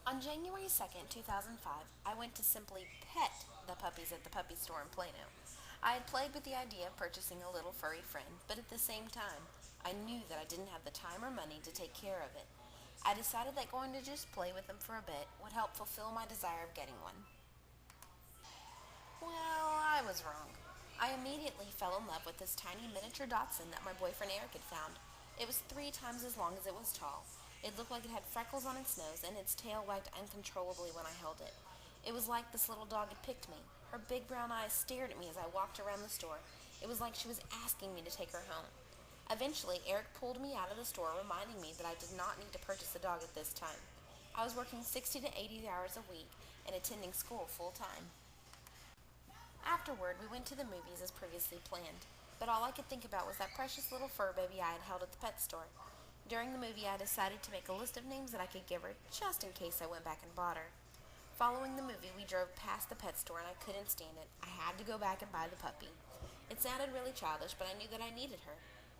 On January 2nd, 2005, I went to simply pet the puppies at the puppy store in Plano. I had played with the idea of purchasing a little furry friend, but at the same time, I knew that I didn't have the time or money to take care of it. I decided that going to just play with them for a bit would help fulfill my desire of getting one. Well, I was wrong. I immediately fell in love with this tiny miniature dachshund that my boyfriend Eric had found. It was 3 times as long as it was tall. It looked like it had freckles on its nose, and its tail wagged uncontrollably when I held it. It was like this little dog had picked me. Her big brown eyes stared at me as I walked around the store. It was like she was asking me to take her home. Eventually, Eric pulled me out of the store, reminding me that I did not need to purchase a dog at this time. I was working 60 to 80 hours a week and attending school full time. Afterward, we went to the movies as previously planned, but all I could think about was that precious little fur baby I had held at the pet store. During the movie, I decided to make a list of names that I could give her, just in case I went back and bought her. Following the movie, we drove past the pet store and I couldn't stand it. I had to go back and buy the puppy. It sounded really childish, but I knew that I needed her.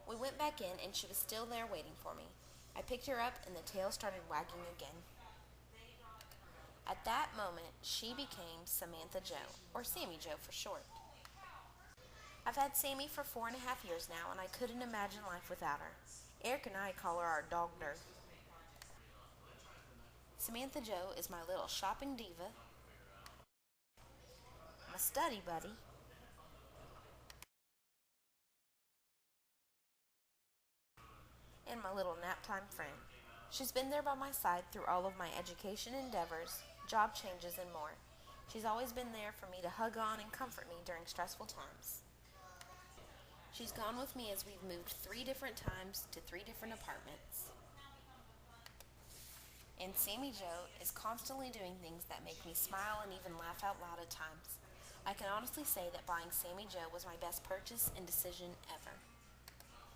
We went back in and she was still there waiting for me. I picked her up and the tail started wagging again. At that moment, she became Samantha Joe, or Sammie Joe for short. I've had Sammie for 4.5 years now, and I couldn't imagine life without her. Eric and I call her our dog nurse. Samantha Joe is my little shopping diva, my study buddy, and my little naptime friend. She's been there by my side through all of my education endeavors, job changes, and more. She's always been there for me to hug on and comfort me during stressful times. She's gone with me as we've moved 3 different times to 3 different apartments. And Sammie Joe is constantly doing things that make me smile and even laugh out loud at times. I can honestly say that buying Sammie Joe was my best purchase and decision ever.